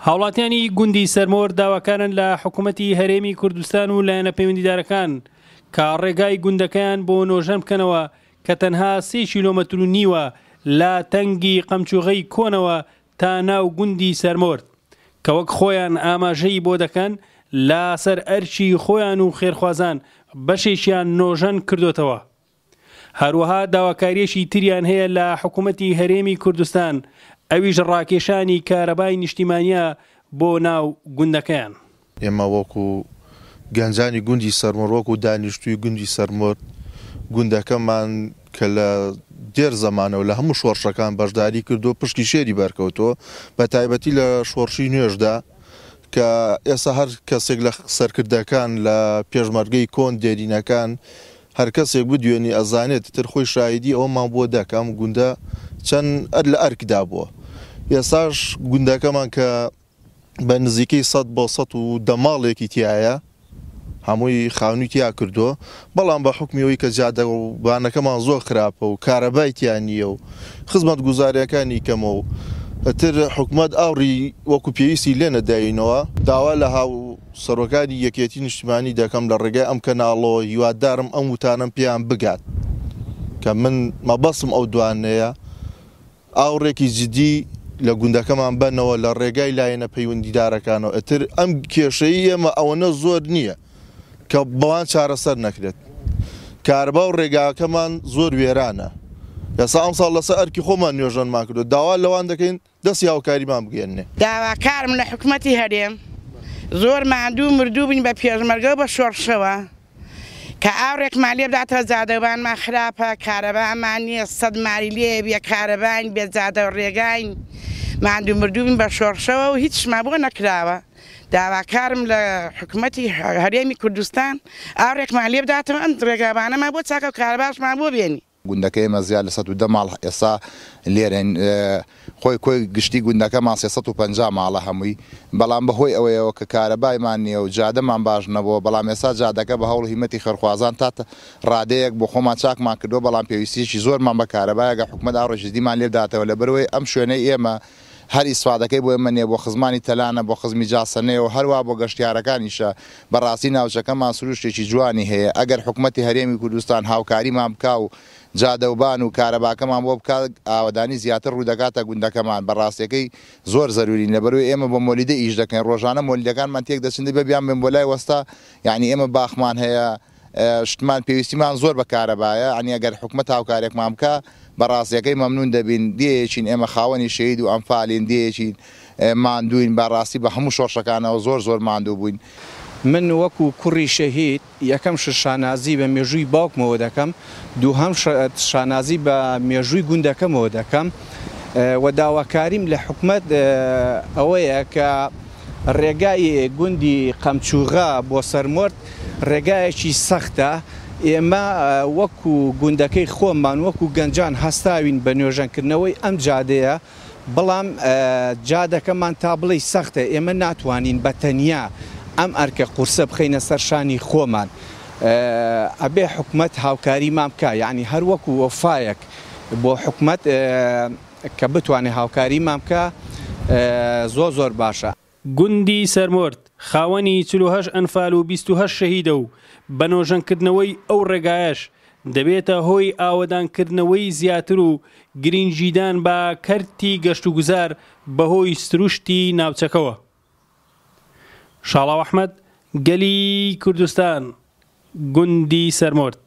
هاوڵاتیانی گوندی سەرمۆر داواکارن لە حکوومەتی هەرێمی کوردستان و لایەنە پەیوەندیدارەکان کە ڕێگای گوندەکەیان بۆ نۆژەم بکەنەوە کە تەنها 3 کیلۆمەتر و نیوە لە تەنگی قەمچوغەی کۆنەوە تا ناو گوندی سەرمۆر کە وەک خۆیان ئاماژەی بۆ دەکەن لە سەر ئەرچی خۆیان و خێرخوازان بەشێکیان نۆژەن کردوتەوە. هەروەها داواکاریەشی تریان هەیە لە حکوومەتی هەرێمی کوردستان، ئەویش ڕاکێشانی کارەبای نیشتیمانیە بۆ ناو گوندەکەیان. ئێمە وەکو گەنجانی گوندی سەرمۆر وەکو دانیشتووی گوندی سەرمۆر گوندەکەمان کە لە دێر زەمانەوە لە هەموو شۆڕشەکان بەشداری کردو پشتی شێری بەرکەوتەوە بە تایبەتی لە شۆڕشی نوێژدا کە ئێستا هەر کەسێک لە سەرکردەکان لە پێشمەرگەی کۆن دێرینەکان هەر کەسێک بدوێنی ئەزانێت تر خۆی شایدی ئەومان بۆ دەکەم گوندە چەند لە ئەرکدا بووە. ئێستاش گوندەکەمان کە بە نزیکەی 100 بۆ 110 ماڵێکی تایە هەمووی خاونی تیا کردووە، بەڵام بە حکمیەوەی کە جادەبانەکەمان زۆر خراپە و کارەبای تیان نییە و خزمەت گوزاریەکانی کەمە و تر حکومەت ئاوڕی وەکو پێویستی لێ نەداینەوە. داوا لە هاو سەرۆکاری یەکێتی نیشتیمانی دەکەم لە ڕێگای ئەم کەناڵەوە هیوادارم ئەم وتانم پێیان بگات کە من مەبەسم ئەو دوانەیە ئاوڕێکی جدی لە گوندەکەمان بنەوە لە ڕێگای لایەنە پەیوەندیدارەکانەوە. ئەتر ئەم کێشەی ئێمە ئەوەنە زۆر نییە کە بەوان چارەسەر نەکرێت. کاربا و ڕێگاکەمان زۆر وێرانە. ئێستا ئەم ساڵ لەسەر ئەرکی خۆمان نوێژەنمان کردو، داوا لەوان دەکەین دەستی هاوکاریمان بگەێنێ. داواکارم لە حکوومەتی هەرێم زۆر ماندوو مردوو بین بە پێشمەرگە بە شۆڕشەوە کە ئاوڕێکمان لێ بداتەوە زادەوانمان خراپە، کارەبامان نییە، 100 ماری لێ بێ کارەباین بێ زادە و ڕێگاین، ماندوو مردوو بین بە شۆڕشەوە و هیچمان بۆ نەکراوە. داواکارم لە حکوومەتی هەرێمی کوردستان ئاوڕێکمان لێ بداتەوە ئەم ڕێگابانەمان بۆ چاکە و کارەباشمان بۆ بێنی. گوندەکەی ئێمە زیاد لە 110 ماڵ ئێستا لێرەن، خۆی گشتی گوندەکەمان 350 ماڵە هەمووی، بەڵام بەهۆی ئەوەیەوە کە کارەبایمان نییە و جادەمان باش نەبووە، بەڵام ئێستا جادەکە بە هەوڵ هیمەتی خەرخوازان تاتە ڕادەیەک بۆ خۆمان چاکمان کردووە، بەڵام پێویستیەکی زۆرمان بە کارەبایەکە حکوومەت ئاڕۆژدیمان لێ بداتەوە لەبەرەوەی ئەم شوێنەی ئێمە هەر ئیسفادەکەی بۆ ئێمە نییە، بۆ خزمانی تەلانە، بۆ خزمی جاسەنەیە و هەروە بۆ گەشتیارەکانیشە. بەڕاستی ناوچەکەمان سروشتێکی جوانی هەیە. ئەگەر حکوومەتی هەرێمی کوردستان هاوکاریمان بکا و جادەوبان و کارەباکەمان بۆ بکات، ئاوەدانی زیاتر ڕوودەکاتە گوندەکەمان. بەڕاستیەکەی زۆر زەروری لەبەرەوەی ئێمە بۆ مۆلیدە ئیش دەکەین، ڕۆژانە مۆلیدەکانمان تێک دەچن بە بیان بێن بۆ لای وەستا، یعنی ئێمە باخمان هەیە، شتمان پێویستیمان زۆر بە کارەبایە، ئەنی ئەگەر حکوومەت هاوکارێکمان بکە بەڕاستیەکەی مەمنون دەبین. دیەکین ئێمە خاوەنی شەید و ئەمفالین، دیەکین ماندووین، بەڕاستی بە هەموو شۆڕشەکانەوە زۆر ماندوو بووین. من وەکو کوڕی شەهید یەکەم شانازی بە مێژووی باوکمەوە دەکەم، دووهەم شانازی بە مێژووی گوندەکەمەوە دەکەم و داواکاریم لە حکوومەت ئەوەیە کە ڕێگای گوندی قەمچوغا بۆ سەرمۆرد ڕێگایەکی سەختە. ئێمە وەکو گوندەکەی خۆمان وەکو گەنجان هەستاوین بە نوێژەنکردنەوەی ئەم جادەیە، بەڵام جادەکەمان تا بڵێ سەختە، ئێمە ناتوانین بە تەنیا ئەم ئەرکە قورسە بخەینە سەر شانی خۆمان. ئەبێ حکوومەت هاوکاریمان بکە، یعنی هەر وەکو وەفایەک بۆ حکوومەت کە بتوانێت هاوکاریمان بکە زۆر باشە. گوندی سەرمۆرد خاوەنی 48 ئەنفال و 28 شەهیدە و بە نۆژەنکردنەوەی ئەو ڕێگایەش دەبێتە هۆی ئاوەدانکردنەوەی زیاتر و گرنگجیدان بە کەرتی گەشت و گوزار بەهۆی سروشتی ناوچەکەوە. شاڵاو ئەحمەد، گەلی کوردستان، گوندی سەرمۆرد.